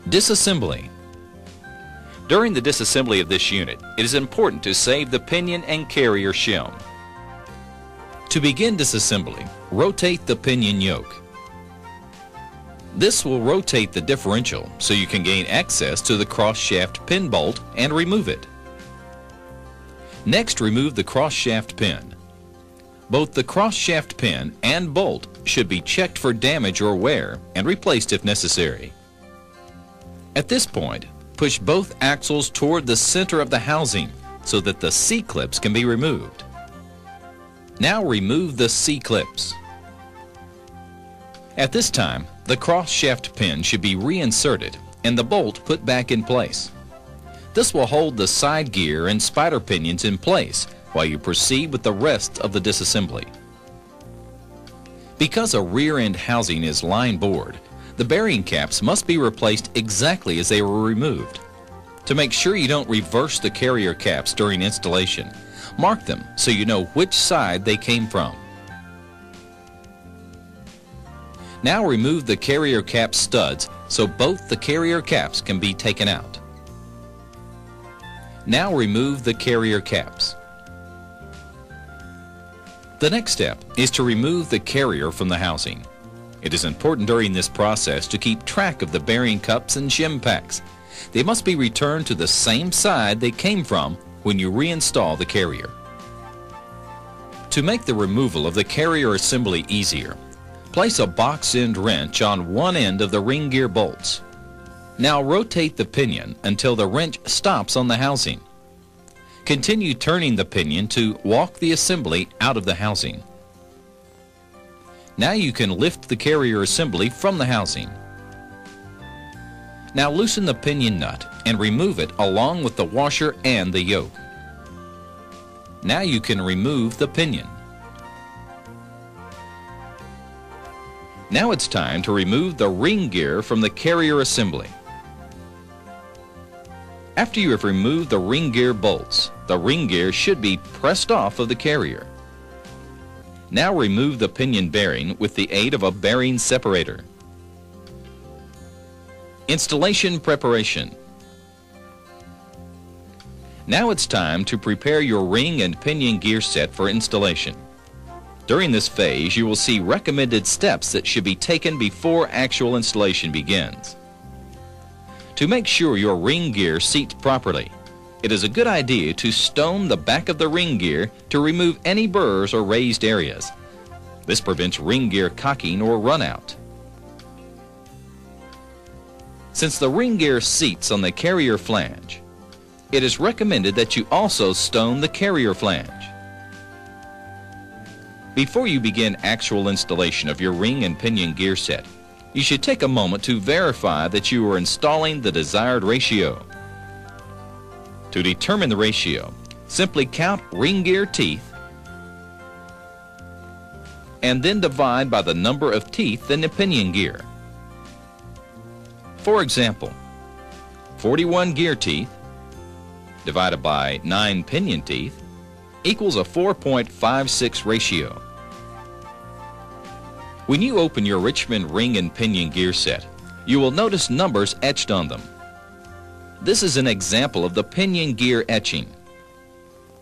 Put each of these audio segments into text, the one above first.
Disassembly. During the disassembly of this unit, it is important to save the pinion and carrier shim. To begin disassembly, rotate the pinion yoke. This will rotate the differential so you can gain access to the cross-shaft pin bolt and remove it. Next, remove the cross-shaft pin. Both the cross-shaft pin and bolt should be checked for damage or wear and replaced if necessary. At this point, push both axles toward the center of the housing so that the C-clips can be removed. Now remove the C-clips. At this time, the cross-shaft pin should be reinserted and the bolt put back in place. This will hold the side gear and spider pinions in place while you proceed with the rest of the disassembly. Because a rear end housing is line bored, the bearing caps must be replaced exactly as they were removed. To make sure you don't reverse the carrier caps during installation, mark them so you know which side they came from. Now remove the carrier cap studs so both the carrier caps can be taken out. Now remove the carrier caps. The next step is to remove the carrier from the housing. It is important during this process to keep track of the bearing cups and shim packs. They must be returned to the same side they came from when you reinstall the carrier. To make the removal of the carrier assembly easier, place a box end wrench on one end of the ring gear bolts. Now rotate the pinion until the wrench stops on the housing. Continue turning the pinion to walk the assembly out of the housing. Now you can lift the carrier assembly from the housing. Now loosen the pinion nut and remove it along with the washer and the yoke. Now you can remove the pinion. Now it's time to remove the ring gear from the carrier assembly. After you have removed the ring gear bolts, the ring gear should be pressed off of the carrier. Now remove the pinion bearing with the aid of a bearing separator. Installation preparation. Now it's time to prepare your ring and pinion gear set for installation. During this phase, you will see recommended steps that should be taken before actual installation begins. To make sure your ring gear seats properly, it is a good idea to stone the back of the ring gear to remove any burrs or raised areas. This prevents ring gear cocking or run out. Since the ring gear seats on the carrier flange, it is recommended that you also stone the carrier flange. Before you begin actual installation of your ring and pinion gear set, you should take a moment to verify that you are installing the desired ratio. To determine the ratio, simply count ring gear teeth and then divide by the number of teeth in the pinion gear. For example, 41 gear teeth divided by 9 pinion teeth equals a 4.56 ratio. When you open your Richmond ring and pinion gear set, you will notice numbers etched on them. This is an example of the pinion gear etching.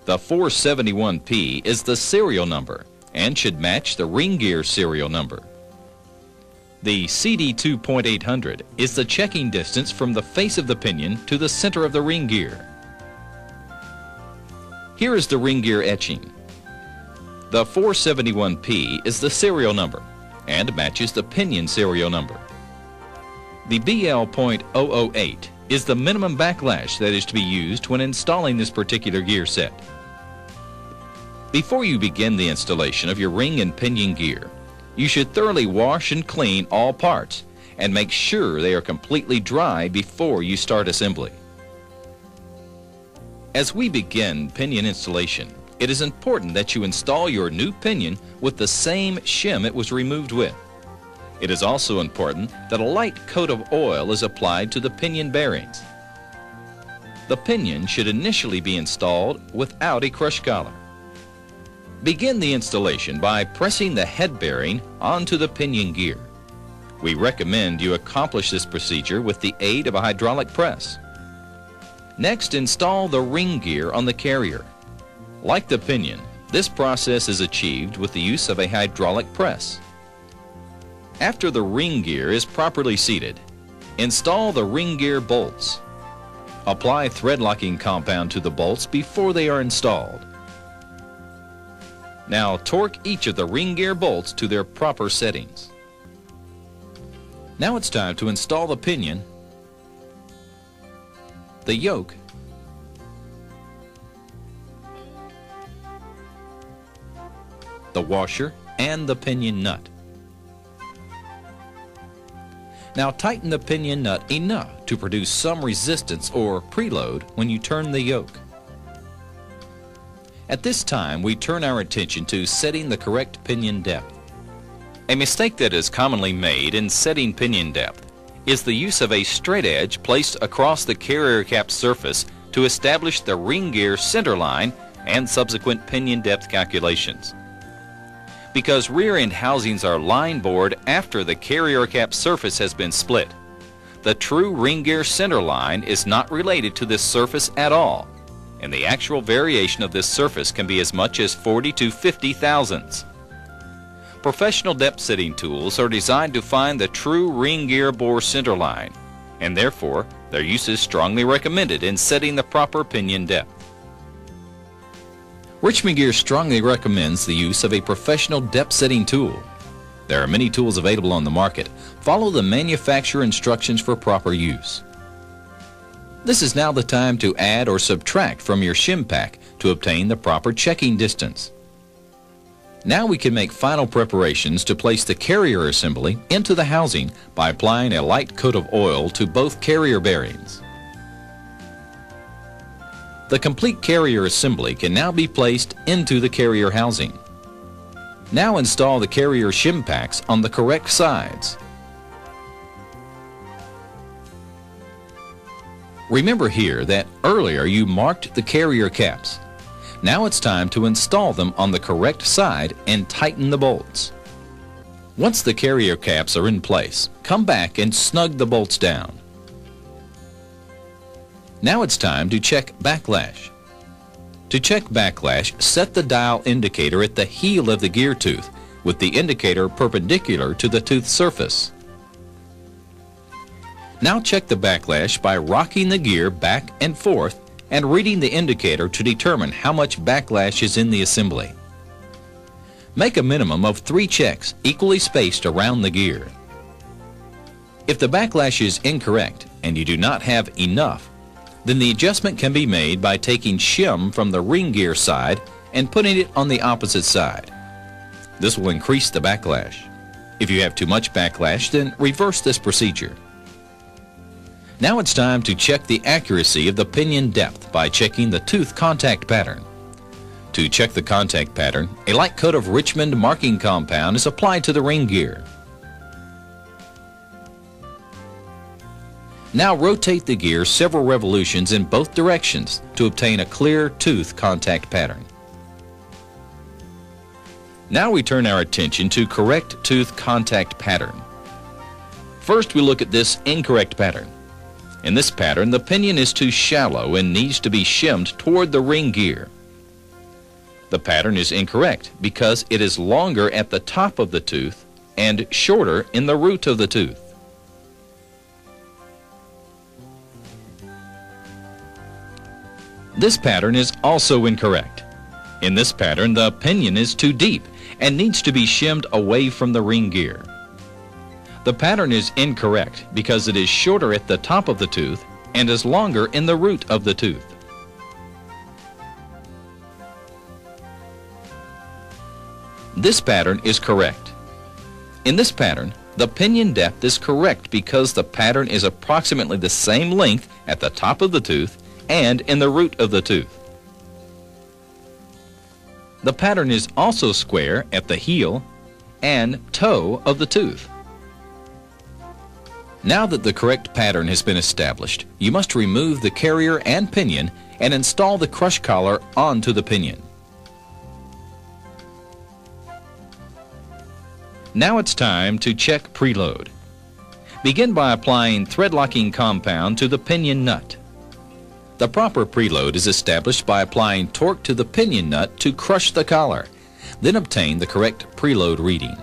The 471P is the serial number and should match the ring gear serial number. The CD2.800 is the checking distance from the face of the pinion to the center of the ring gear. Here is the ring gear etching. The 471P is the serial number and matches the pinion serial number. The BL.008 is the minimum backlash that is to be used when installing this particular gear set. Before you begin the installation of your ring and pinion gear, you should thoroughly wash and clean all parts and make sure they are completely dry before you start assembly. As we begin pinion installation, it is important that you install your new pinion with the same shim it was removed with. It is also important that a light coat of oil is applied to the pinion bearings. The pinion should initially be installed without a crush collar. Begin the installation by pressing the head bearing onto the pinion gear. We recommend you accomplish this procedure with the aid of a hydraulic press. Next, install the ring gear on the carrier. Like the pinion, this process is achieved with the use of a hydraulic press. After the ring gear is properly seated, install the ring gear bolts. Apply thread locking compound to the bolts before they are installed. Now torque each of the ring gear bolts to their proper settings. Now it's time to install the pinion, the yoke, the washer, and the pinion nut. Now tighten the pinion nut enough to produce some resistance or preload when you turn the yoke. At this time, we turn our attention to setting the correct pinion depth. A mistake that is commonly made in setting pinion depth is the use of a straight edge placed across the carrier cap surface to establish the ring gear center line and subsequent pinion depth calculations. Because rear end housings are line bored after the carrier cap surface has been split, the true ring gear center line is not related to this surface at all, and the actual variation of this surface can be as much as 40 to 50 thousandths. Professional depth setting tools are designed to find the true ring gear bore center line, and therefore their use is strongly recommended in setting the proper pinion depth. Richmond Gear strongly recommends the use of a professional depth setting tool. There are many tools available on the market. Follow the manufacturer instructions for proper use. This is now the time to add or subtract from your shim pack to obtain the proper checking distance. Now we can make final preparations to place the carrier assembly into the housing by applying a light coat of oil to both carrier bearings. The complete carrier assembly can now be placed into the carrier housing. Now install the carrier shim packs on the correct sides. Remember here that earlier you marked the carrier caps. Now it's time to install them on the correct side and tighten the bolts. Once the carrier caps are in place, come back and snug the bolts down. Now it's time to check backlash. To check backlash, set the dial indicator at the heel of the gear tooth with the indicator perpendicular to the tooth surface. Now check the backlash by rocking the gear back and forth and reading the indicator to determine how much backlash is in the assembly. Make a minimum of 3 checks equally spaced around the gear. If the backlash is incorrect and you do not have enough, then the adjustment can be made by taking shim from the ring gear side and putting it on the opposite side. This will increase the backlash. If you have too much backlash, then reverse this procedure. Now it's time to check the accuracy of the pinion depth by checking the tooth contact pattern. To check the contact pattern, a light coat of Richmond marking compound is applied to the ring gear. Now rotate the gear several revolutions in both directions to obtain a clear tooth contact pattern. Now we turn our attention to correct tooth contact pattern. First we look at this incorrect pattern. In this pattern, the pinion is too shallow and needs to be shimmed toward the ring gear. The pattern is incorrect because it is longer at the top of the tooth and shorter in the root of the tooth. This pattern is also incorrect. In this pattern, the pinion is too deep and needs to be shimmed away from the ring gear. The pattern is incorrect because it is shorter at the top of the tooth and is longer in the root of the tooth. This pattern is correct. In this pattern, the pinion depth is correct because the pattern is approximately the same length at the top of the tooth and in the root of the tooth. The pattern is also square at the heel and toe of the tooth. Now that the correct pattern has been established, you must remove the carrier and pinion and install the crush collar onto the pinion. Now it's time to check preload. Begin by applying thread locking compound to the pinion nut. The proper preload is established by applying torque to the pinion nut to crush the collar. Then obtain the correct preload reading.